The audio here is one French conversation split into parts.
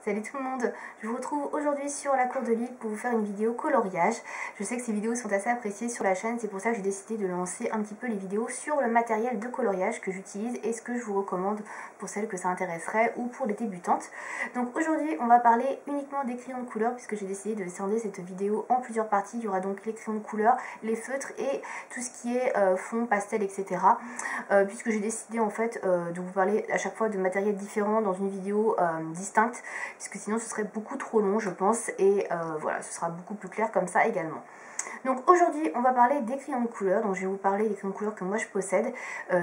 Salut tout le monde, je vous retrouve aujourd'hui sur la cour de Lille pour vous faire une vidéo coloriage. Je sais que ces vidéos sont assez appréciées sur la chaîne, c'est pour ça que j'ai décidé de lancer un petit peu les vidéos sur le matériel de coloriage que j'utilise et ce que je vous recommande pour celles que ça intéresserait ou pour les débutantes. Donc aujourd'hui on va parler uniquement des crayons de couleur puisque j'ai décidé de scinder cette vidéo en plusieurs parties. Il y aura donc les crayons de couleur, les feutres et tout ce qui est fond, pastel, etc. Puisque j'ai décidé en fait de vous parler à chaque fois de matériel différent dans une vidéo distincte, puisque sinon ce serait beaucoup trop long je pense, et voilà, ce sera beaucoup plus clair comme ça également. Donc aujourd'hui on va parler des crayons de couleur, donc je vais vous parler des crayons de couleur que moi je possède,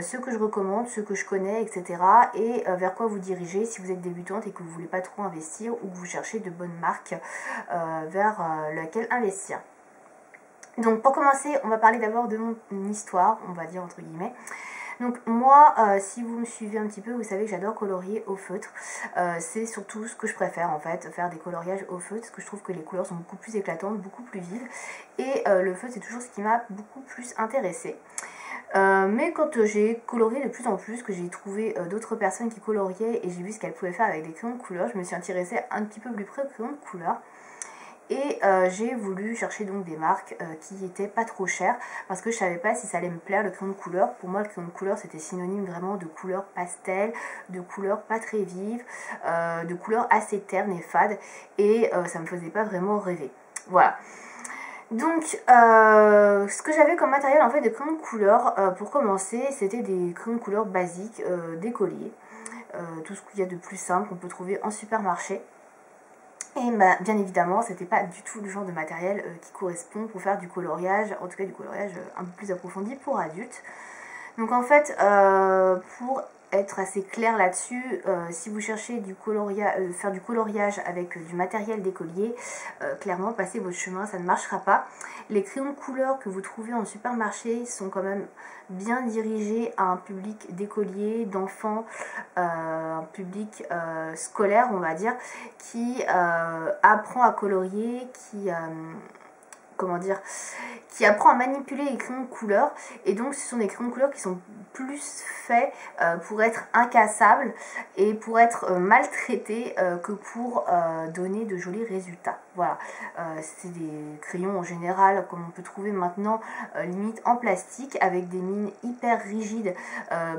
ceux que je recommande, ceux que je connais, etc. et vers quoi vous diriger si vous êtes débutante et que vous voulez pas trop investir ou que vous cherchez de bonnes marques vers laquelle investir. Donc pour commencer on va parler d'abord de mon histoire, on va dire entre guillemets. Donc moi, si vous me suivez un petit peu, vous savez que j'adore colorier au feutre. C'est surtout ce que je préfère en fait, faire des coloriages au feutre, parce que je trouve que les couleurs sont beaucoup plus éclatantes, beaucoup plus vives. Et le feutre, c'est toujours ce qui m'a beaucoup plus intéressée. Mais quand j'ai colorié de plus en plus, que j'ai trouvé d'autres personnes qui coloriaient et j'ai vu ce qu'elles pouvaient faire avec des crayons de couleur, je me suis intéressée un petit peu plus près aux crayons de couleur. Et j'ai voulu chercher donc des marques qui étaient pas trop chères parce que je savais pas si ça allait me plaire le crayon de couleur. Pour moi le crayon de couleur c'était synonyme vraiment de couleurs pastel, de couleurs pas très vives, de couleurs assez ternes et fades, et ça me faisait pas vraiment rêver. Voilà. Donc ce que j'avais comme matériel en fait de crayon de couleur pour commencer, c'était des crayons de couleur basiques, des colliers, tout ce qu'il y a de plus simple qu'on peut trouver en supermarché. Et bah, bien évidemment, c'était pas du tout le genre de matériel qui correspond pour faire du coloriage, en tout cas du coloriage un peu plus approfondi pour adultes. Donc en fait, pour être assez clair là-dessus, si vous cherchez faire du coloriage avec du matériel d'écolier, clairement passez votre chemin, ça ne marchera pas. Les crayons de couleur que vous trouvez en supermarché sont quand même bien dirigés à un public d'écoliers, d'enfants, un public scolaire on va dire, qui apprend à colorier, qui apprend à manipuler les crayons de couleur, et donc ce sont des crayons de couleur qui sont plus faits pour être incassables et pour être maltraités que pour donner de jolis résultats. Voilà, c'est des crayons en général comme on peut trouver maintenant limite en plastique avec des mines hyper rigides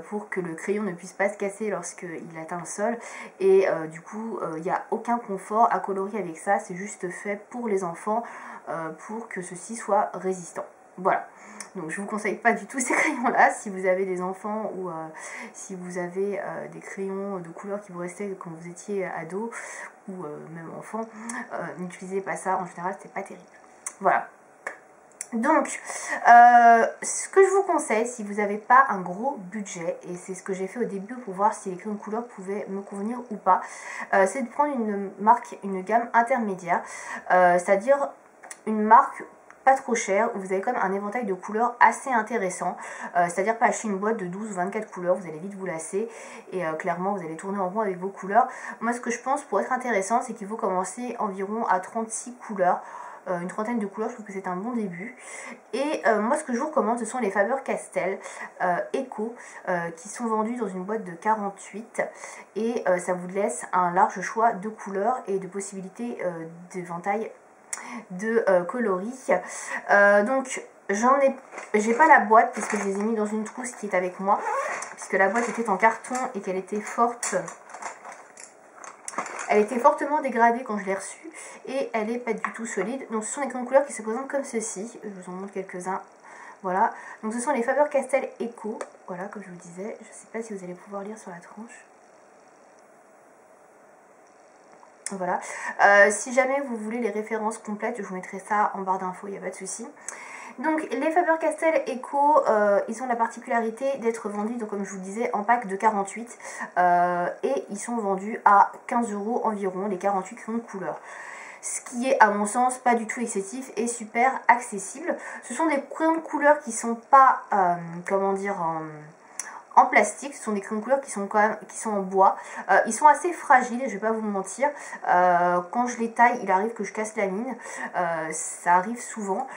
pour que le crayon ne puisse pas se casser lorsqu'il atteint le sol, et du coup il n'y a aucun confort à colorier avec ça, c'est juste fait pour les enfants pour que ceci soit résistant. Voilà, donc je vous conseille pas du tout ces crayons là si vous avez des enfants ou si vous avez des crayons de couleur qui vous restaient quand vous étiez ado ou même enfant, n'utilisez pas ça, en général c'est pas terrible. Voilà. Donc, ce que je vous conseille, si vous n'avez pas un gros budget, et c'est ce que j'ai fait au début pour voir si les crayons de couleur pouvaient me convenir ou pas, c'est de prendre une marque, une gamme intermédiaire, c'est-à-dire une marque pas trop chère, où vous avez quand même un éventail de couleurs assez intéressant, c'est-à-dire pas acheter une boîte de 12 ou 24 couleurs, vous allez vite vous lasser, et clairement vous allez tourner en rond avec vos couleurs. Moi ce que je pense pour être intéressant, c'est qu'il faut commencer environ à 36 couleurs, une trentaine de couleurs, je trouve que c'est un bon début. Et moi ce que je vous recommande, ce sont les Faber-Castell Eco qui sont vendus dans une boîte de 48, et ça vous laisse un large choix de couleurs et de possibilités d'éventail de coloris. Donc j'ai pas la boîte puisque je les ai mis dans une trousse qui est avec moi, puisque la boîte était en carton et qu'elle était fortement dégradée quand je l'ai reçue, et elle est pas du tout solide. Donc ce sont les crayons de couleur qui se présentent comme ceci, je vous en montre quelques-uns. Voilà, donc ce sont les Faber-Castell Eco, voilà, comme je vous disais, je sais pas si vous allez pouvoir lire sur la tranche. Voilà, si jamais vous voulez les références complètes, je vous mettrai ça en barre d'infos, il n'y a pas de souci. Donc les Faber-Castell Eco, ils ont la particularité d'être vendus, donc, comme je vous disais, en pack de 48, et ils sont vendus à 15 € environ, les 48 crayons de couleur. Ce qui est à mon sens pas du tout excessif et super accessible. Ce sont des crayons de couleur qui sont pas, comment dire, en plastique. Ce sont des crayons de couleur qui sont en bois. Ils sont assez fragiles, je vais pas vous mentir. Quand je les taille, il arrive que je casse la mine. Ça arrive souvent.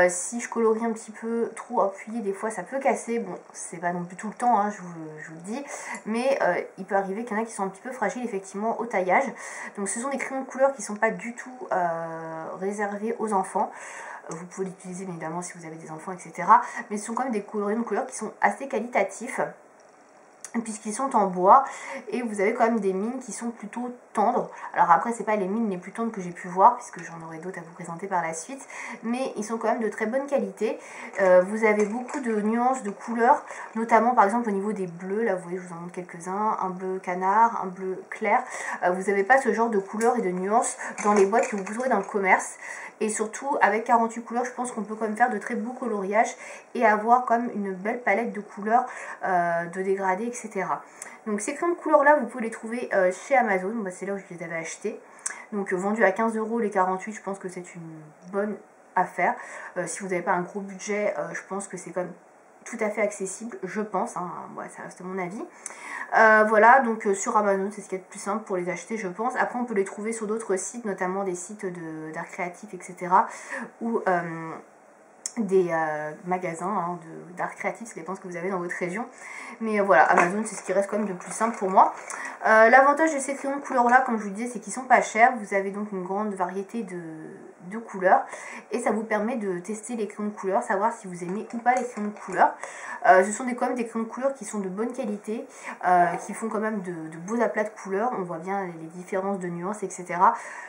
Si je colorie un petit peu trop appuyé, des fois ça peut casser. Bon, c'est pas non plus tout le temps, hein, je vous le dis. Mais il peut arriver qu'il y en a qui sont un petit peu fragiles effectivement au taillage. Donc ce sont des crayons de couleur qui sont pas du tout réservés aux enfants. Vous pouvez l'utiliser évidemment si vous avez des enfants, etc. Mais ce sont quand même des crayons de couleur qui sont assez qualitatifs, puisqu'ils sont en bois et vous avez quand même des mines qui sont plutôt tendres. Alors après c'est pas les mines les plus tendres que j'ai pu voir, puisque j'en aurai d'autres à vous présenter par la suite, mais ils sont quand même de très bonne qualité. Vous avez beaucoup de nuances de couleurs, notamment par exemple au niveau des bleus. Là vous voyez, je vous en montre quelques-uns, un bleu canard, un bleu clair. Vous n'avez pas ce genre de couleurs et de nuances dans les boîtes que vous trouverez dans le commerce. Et surtout avec 48 couleurs, je pense qu'on peut quand même faire de très beaux coloriages et avoir comme une belle palette de couleurs, de dégradés, etc. Donc ces crayons de couleurs là, vous pouvez les trouver chez Amazon. Moi c'est là où je les avais achetés. Donc vendus à 15 € les 48, je pense que c'est une bonne affaire. Si vous n'avez pas un gros budget, je pense que c'est quand même tout à fait accessible, je pense, hein. Ouais, ça reste mon avis. Voilà, donc sur Amazon, c'est ce qui est le plus simple pour les acheter, je pense. Après, on peut les trouver sur d'autres sites, notamment des sites d'art créatif, etc. Ou des magasins, hein, d'art créatif, ça dépend ce que vous avez dans votre région. Mais voilà, Amazon, c'est ce qui reste quand même de plus simple pour moi. L'avantage de ces crayons de couleur là, comme je vous disais, c'est qu'ils sont pas chers. Vous avez donc une grande variété de couleurs et ça vous permet de tester les crayons de couleur, savoir si vous aimez ou pas les crayons de couleur. Ce sont quand même des crayons de couleur qui sont de bonne qualité, qui font quand même de beaux aplats de couleurs. On voit bien les différences de nuances, etc.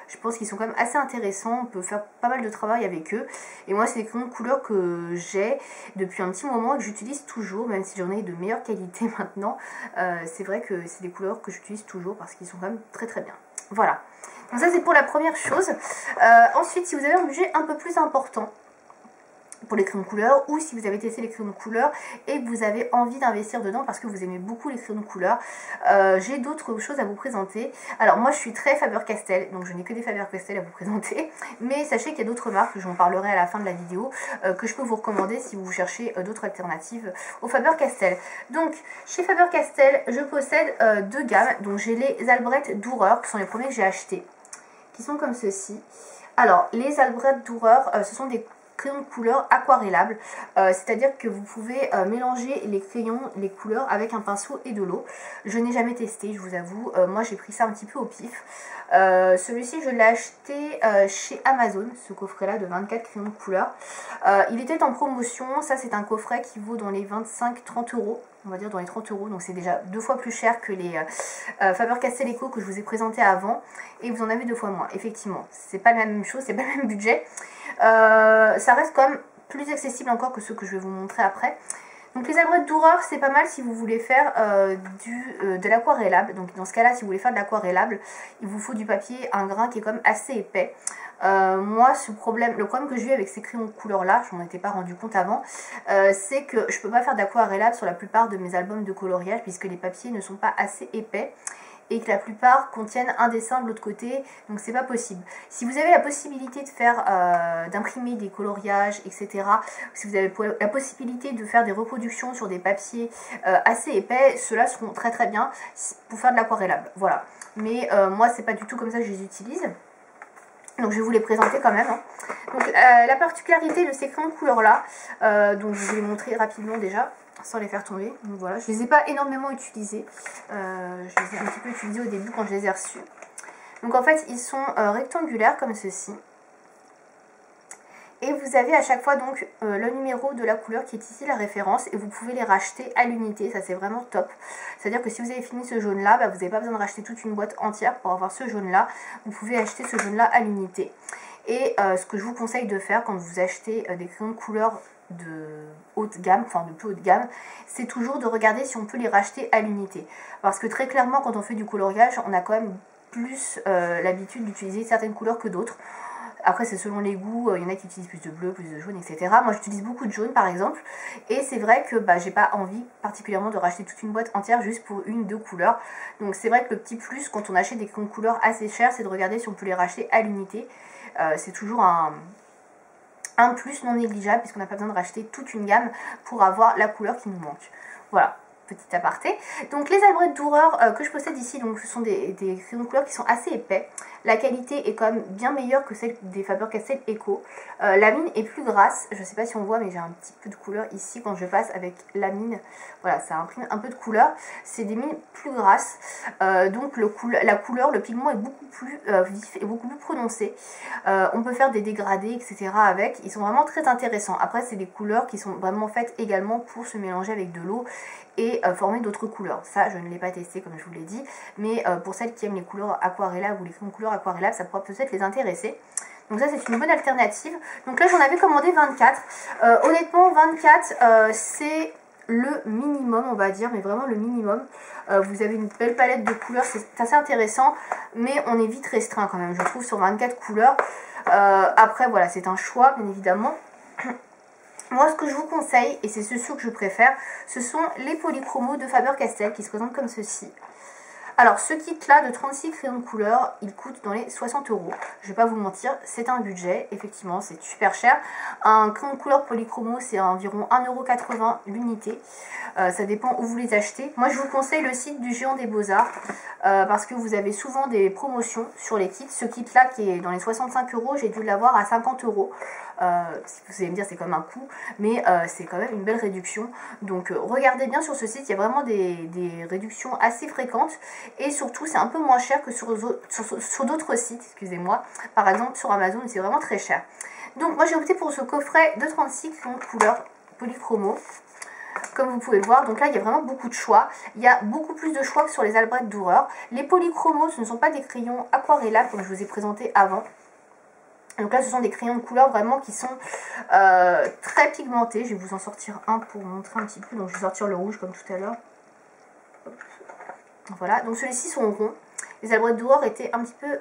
Je pense qu'ils sont quand même assez intéressants. On peut faire pas mal de travail avec eux. Et moi, c'est des crayons de couleur que j'ai depuis un petit moment et que j'utilise toujours, même si j'en ai de meilleure qualité maintenant. C'est vrai que c'est des couleurs que j'utilise toujours parce qu'ils sont quand même très très bien. Voilà. Donc ça c'est pour la première chose. Ensuite, si vous avez un budget un peu plus important pour les crayons de couleur, ou si vous avez testé les crayons de couleur et que vous avez envie d'investir dedans parce que vous aimez beaucoup les crayons de couleur, j'ai d'autres choses à vous présenter. Alors moi je suis très Faber-Castell, donc je n'ai que des Faber-Castell à vous présenter, mais sachez qu'il y a d'autres marques, j'en parlerai à la fin de la vidéo, que je peux vous recommander si vous cherchez d'autres alternatives au Faber-Castell. Donc chez Faber-Castell, je possède deux gammes. Donc j'ai les Albrecht Dürer, qui sont les premiers que j'ai achetés, qui sont comme ceci. Alors les Albrecht Dürer, ce sont des crayons de couleur aquarellables, c'est-à-dire que vous pouvez mélanger les crayons, les couleurs avec un pinceau et de l'eau. Je n'ai jamais testé, je vous avoue, moi j'ai pris ça un petit peu au pif. Celui-ci je l'ai acheté chez Amazon, ce coffret là de 24 crayons de couleur. Il était en promotion, ça c'est un coffret qui vaut dans les 25-30 €. On va dire dans les 30 €, donc c'est déjà 2 fois plus cher que les Faber-Castell Eco que je vous ai présenté avant, et vous en avez 2 fois moins. Effectivement, c'est pas la même chose, c'est pas le même budget. Ça reste quand même plus accessible encore que ceux que je vais vous montrer après. Donc les Albrecht Dürer, c'est pas mal si vous voulez faire de l'aquarellable. Donc dans ce cas là, si vous voulez faire de l'aquarellable, il vous faut du papier, un grain qui est quand même assez épais. Moi le problème que j'ai eu avec ces crayons de couleur là, je m'en étais pas rendu compte avant, c'est que je peux pas faire d'aquarellable sur la plupart de mes albums de coloriage puisque les papiers ne sont pas assez épais et que la plupart contiennent un dessin de l'autre côté, donc c'est pas possible. Si vous avez la possibilité de faire, d'imprimer des coloriages, etc., si vous avez la possibilité de faire des reproductions sur des papiers assez épais, ceux-là seront très très bien pour faire de l'aquarellable, voilà. Mais moi c'est pas du tout comme ça que je les utilise. Donc je vais vous les présenter quand même, hein. Donc la particularité de ces crayons de couleur là, donc je vais les montrer rapidement déjà, sans les faire tomber. Donc voilà, je les ai pas énormément utilisés. Je les ai un petit peu utilisés au début quand je les ai reçus. Donc en fait, ils sont rectangulaires comme ceci. Et vous avez à chaque fois donc le numéro de la couleur qui est ici la référence et vous pouvez les racheter à l'unité, ça c'est vraiment top. C'est-à-dire que si vous avez fini ce jaune là, bah, vous n'avez pas besoin de racheter toute une boîte entière pour avoir ce jaune là. Vous pouvez acheter ce jaune là à l'unité. Et ce que je vous conseille de faire quand vous achetez des crayons de couleur de haute gamme, enfin de plus haute gamme, c'est toujours de regarder si on peut les racheter à l'unité. Parce que très clairement quand on fait du coloriage, on a quand même plus l'habitude d'utiliser certaines couleurs que d'autres. Après c'est selon les goûts, il y en a qui utilisent plus de bleu, plus de jaune, etc. Moi j'utilise beaucoup de jaune par exemple. Et c'est vrai que bah, j'ai pas envie particulièrement de racheter toute une boîte entière juste pour une, deux couleurs. Donc c'est vrai que le petit plus quand on achète des crayons de couleur assez chers, c'est de regarder si on peut les racheter à l'unité. C'est toujours un plus non négligeable puisqu'on n'a pas besoin de racheter toute une gamme pour avoir la couleur qui nous manque. Voilà. petit aparté. Donc les albrecht Dürer que je possède ici, donc ce sont des crayons de couleur qui sont assez épais. La qualité est quand même bien meilleure que celle des Faber-Castell Eco. La mine est plus grasse, je ne sais pas si on voit, mais j'ai un petit peu de couleur ici quand je passe avec la mine. Voilà, ça imprime un peu de couleur. C'est des mines plus grasses, donc la couleur, le pigment est beaucoup plus vif et beaucoup plus prononcé. On peut faire des dégradés, etc. avec. Ils sont vraiment très intéressants. Après, c'est des couleurs qui sont vraiment faites également pour se mélanger avec de l'eau et former d'autres couleurs. Ça, je ne l'ai pas testé comme je vous l'ai dit, mais pour celles qui aiment les couleurs aquarellables ou les crayons de couleur aquarellables, ça pourra peut-être les intéresser. Donc ça, c'est une bonne alternative. Donc là, j'en avais commandé 24. Honnêtement, 24, c'est le minimum, on va dire, mais vraiment le minimum. Vous avez une belle palette de couleurs, c'est assez intéressant, mais on est vite restreint quand même, je trouve, sur 24 couleurs. Après, voilà, c'est un choix, bien évidemment. Moi, ce que je vous conseille, et c'est ceux que je préfère, ce sont les polychromos de Faber-Castell qui se présentent comme ceci. Alors, ce kit-là de 36 crayons de couleur, il coûte dans les 60 €. Je vais pas vous mentir, c'est un budget, effectivement, c'est super cher. Un crayon de couleur polychromo, c'est environ 1,80 € l'unité. Ça dépend où vous les achetez. Moi, je vous conseille le site du Géant des Beaux-Arts parce que vous avez souvent des promotions sur les kits. Ce kit-là, qui est dans les 65 €, j'ai dû l'avoir à 50 €. Vous allez me dire, c'est comme un coût, mais c'est quand même une belle réduction. Donc, regardez bien sur ce site, il y a vraiment des réductions assez fréquentes. Et surtout, c'est un peu moins cher que sur d'autres sites, excusez-moi. Par exemple, sur Amazon, c'est vraiment très cher. Donc, moi, j'ai opté pour ce coffret de 36 crayons de couleur polychromo. Comme vous pouvez le voir, donc là, il y a vraiment beaucoup de choix. Il y a beaucoup plus de choix que sur les albrecht Dürer. Les polychromos, ce ne sont pas des crayons aquarellables, comme je vous ai présenté avant. Donc là, ce sont des crayons de couleur vraiment qui sont très pigmentés. Je vais vous en sortir un pour vous montrer un petit peu. Donc, je vais sortir le rouge comme tout à l'heure. Voilà, donc ceux-ci sont ronds. Les albrecht Dürer étaient un petit peu,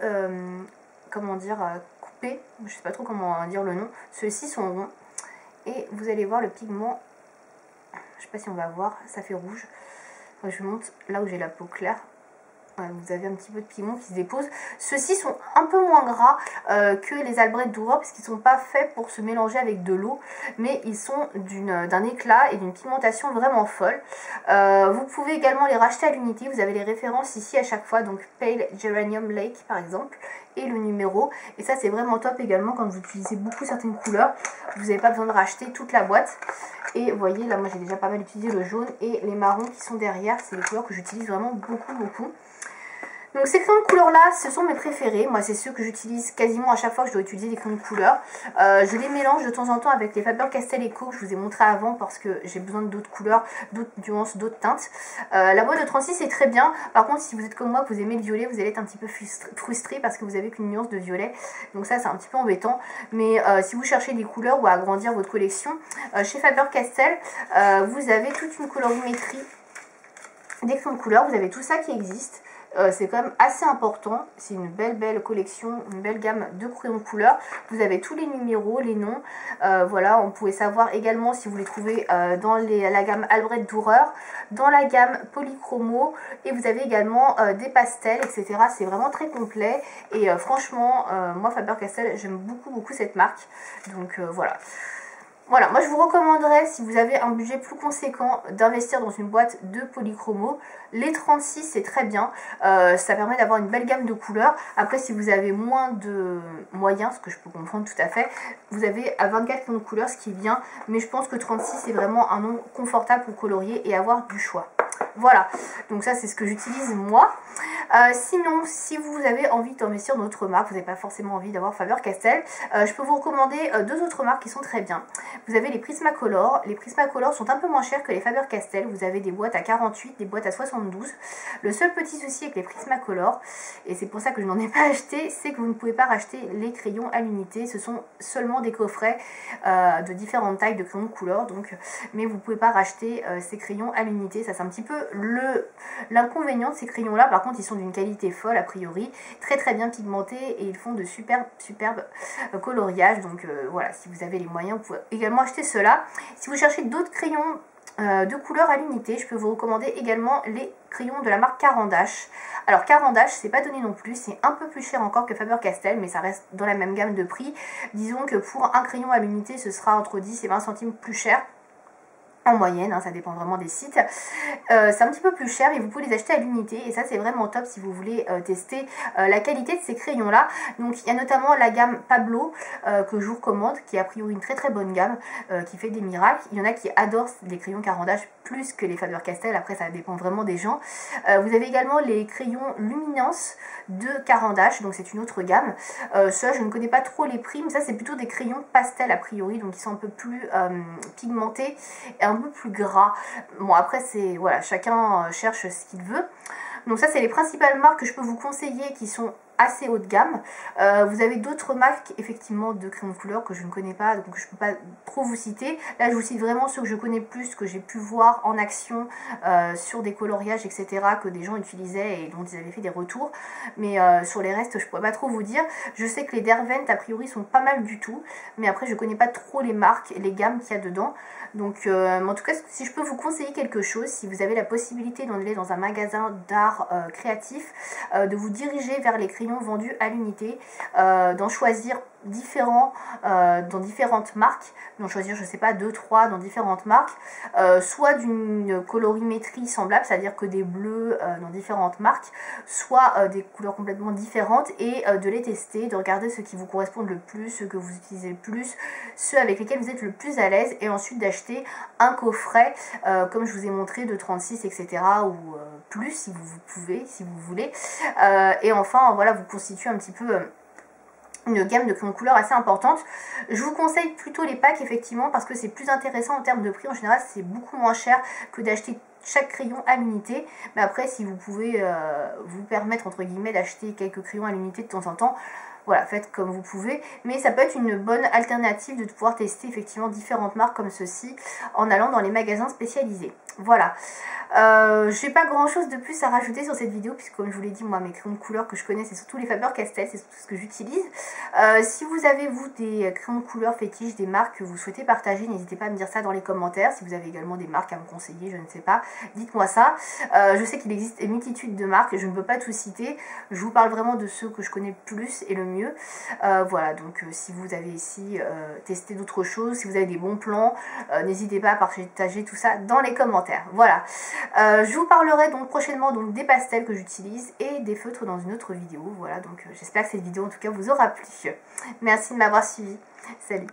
comment dire, coupés. Je ne sais pas trop comment dire le nom. Ceux-ci sont ronds. Et vous allez voir le pigment. Je ne sais pas si on va voir, ça fait rouge. Je vous montre là où j'ai la peau claire. Vous avez un petit peu de pigment qui se dépose. Ceux-ci sont un peu moins gras que les albrecht Dürer parce qu'ils ne sont pas faits pour se mélanger avec de l'eau, mais ils sont d'un éclat et d'une pigmentation vraiment folle. Vous pouvez également les racheter à l'unité. Vous avez les références ici à chaque fois, donc Pale Geranium Lake par exemple, et le numéro. Et ça, c'est vraiment top également quand vous utilisez beaucoup certaines couleurs. Vous n'avez pas besoin de racheter toute la boîte. Et vous voyez, là, moi j'ai déjà pas mal utilisé le jaune et les marrons qui sont derrière. C'est les couleurs que j'utilise vraiment beaucoup. Donc ces crayons de couleur là, ce sont mes préférés. Moi, c'est ceux que j'utilise quasiment à chaque fois que je dois utiliser des crayons de couleur. Je les mélange de temps en temps avec les Faber-Castell Eco que je vous ai montré avant parce que j'ai besoin d'autres couleurs, d'autres nuances, d'autres teintes. La boîte de 36 est très bien. Par contre, si vous êtes comme moi, que vous aimez le violet, vous allez être un petit peu frustré parce que vous avez qu'une nuance de violet. Donc ça, c'est un petit peu embêtant. Mais si vous cherchez des couleurs ou à agrandir votre collection, chez Faber-Castell, vous avez toute une colorimétrie des crayons de couleur. Vous avez tout ça qui existe. C'est quand même assez important, c'est une belle collection, une belle gamme de crayons de couleur. Vous avez tous les numéros, les noms, voilà, on pouvait savoir également si vous les trouvez dans la gamme albrecht Dürer, dans la gamme polychromo, et vous avez également des pastels, etc. C'est vraiment très complet, et franchement, moi Faber-Castell, j'aime beaucoup cette marque, donc voilà. Voilà, moi je vous recommanderais, si vous avez un budget plus conséquent, d'investir dans une boîte de polychromo. Les 36, c'est très bien, ça permet d'avoir une belle gamme de couleurs. Après, si vous avez moins de moyens, ce que je peux comprendre tout à fait, vous avez à 24 crayons de couleurs, ce qui est bien. Mais je pense que 36, c'est vraiment un nombre confortable pour colorier et avoir du choix. Voilà, donc ça c'est ce que j'utilise moi. Sinon, si vous avez envie d'investir dans d'autres marques, vous n'avez pas forcément envie d'avoir Faber-Castell, je peux vous recommander deux autres marques qui sont très bien. Vous avez les Prismacolor. Les Prismacolor sont un peu moins chers que les Faber-Castell. Vous avez des boîtes à 48, des boîtes à 72. Le seul petit souci avec les Prismacolor, et c'est pour ça que je n'en ai pas acheté, c'est que vous ne pouvez pas racheter les crayons à l'unité. Ce sont seulement des coffrets de différentes tailles de crayons de couleur, donc, mais vous ne pouvez pas racheter ces crayons à l'unité. Ça, c'est un petit peu l'inconvénient de ces crayons là. Par contre, ils sont d'une qualité folle a priori, très bien pigmentés, et ils font de superbes coloriages. Donc voilà, si vous avez les moyens, vous pouvez également acheter cela. Si vous cherchez d'autres crayons de couleur à l'unité, je peux vous recommander également les crayons de la marque Caran d'Ache. Alors Caran d'Ache, c'est pas donné non plus, c'est un peu plus cher encore que Faber-Castell, mais ça reste dans la même gamme de prix. Disons que pour un crayon à l'unité, ce sera entre 10 et 20 centimes plus cher. en moyenne, hein, ça dépend vraiment des sites. C'est un petit peu plus cher, mais vous pouvez les acheter à l'unité et ça c'est vraiment top si vous voulez tester la qualité de ces crayons là. Donc il y a notamment la gamme Pablo que je vous recommande, qui est a priori une très très bonne gamme, qui fait des miracles. Il y en a qui adorent les crayons Caran-d'Ache plus que les Faber-Castell, après ça dépend vraiment des gens. Vous avez également les crayons Luminance de Caran-d'Ache, donc c'est une autre gamme. Ça je ne connais pas trop les prix, mais ça c'est plutôt des crayons pastel a priori, donc ils sont un peu plus pigmentés et un peu plus gras. Bon après c'est voilà, chacun cherche ce qu'il veut. Donc ça c'est les principales marques que je peux vous conseiller qui sont assez haut de gamme. Vous avez d'autres marques effectivement de crayons de couleur que je ne connais pas, donc je ne peux pas trop vous citer. Là je vous cite vraiment ceux que je connais plus, que j'ai pu voir en action sur des coloriages etc, que des gens utilisaient et dont ils avaient fait des retours. Mais sur les restes je ne pourrais pas trop vous dire. Je sais que les Derwent a priori sont pas mal du tout, mais après je ne connais pas trop les marques, les gammes qu'il y a dedans. Donc en tout cas si je peux vous conseiller quelque chose, si vous avez la possibilité d'aller dans un magasin d'art créatif, de vous diriger vers les crayons vendus à l'unité, d'en choisir différents dans différentes marques, d'en choisir je sais pas 2-3 dans différentes marques, soit d'une colorimétrie semblable, c'est-à-dire que des bleus dans différentes marques, soit des couleurs complètement différentes, et de les tester, de regarder ceux qui vous correspondent le plus, ceux que vous utilisez le plus, ceux avec lesquels vous êtes le plus à l'aise, et ensuite d'acheter un coffret comme je vous ai montré de 36 etc, ou plus si vous pouvez, si vous voulez, et enfin voilà, vous constituez un petit peu une gamme de crayons de couleur assez importante. Je vous conseille plutôt les packs effectivement parce que c'est plus intéressant en termes de prix. En général c'est beaucoup moins cher que d'acheter chaque crayon à l'unité, mais après si vous pouvez vous permettre entre guillemets d'acheter quelques crayons à l'unité de temps en temps, voilà, faites comme vous pouvez, mais ça peut être une bonne alternative de pouvoir tester effectivement différentes marques comme ceci en allant dans les magasins spécialisés. Voilà, j'ai pas grand chose de plus à rajouter sur cette vidéo puisque comme je vous l'ai dit, moi mes crayons de couleur que je connais c'est surtout les Faber-Castell, c'est surtout ce que j'utilise. Si vous avez vous des crayons de couleur fétiches, des marques que vous souhaitez partager, n'hésitez pas à me dire ça dans les commentaires. Si vous avez également des marques à me conseiller, je ne sais pas, dites-moi ça. Je sais qu'il existe une multitude de marques, je ne peux pas tout citer, je vous parle vraiment de ceux que je connais le plus et le mieux. Voilà, donc si vous avez ici testé d'autres choses, si vous avez des bons plans, n'hésitez pas à partager tout ça dans les commentaires. Voilà, je vous parlerai donc prochainement donc des pastels que j'utilise et des feutres dans une autre vidéo. Voilà, donc j'espère que cette vidéo en tout cas vous aura plu. Merci de m'avoir suivi. Salut.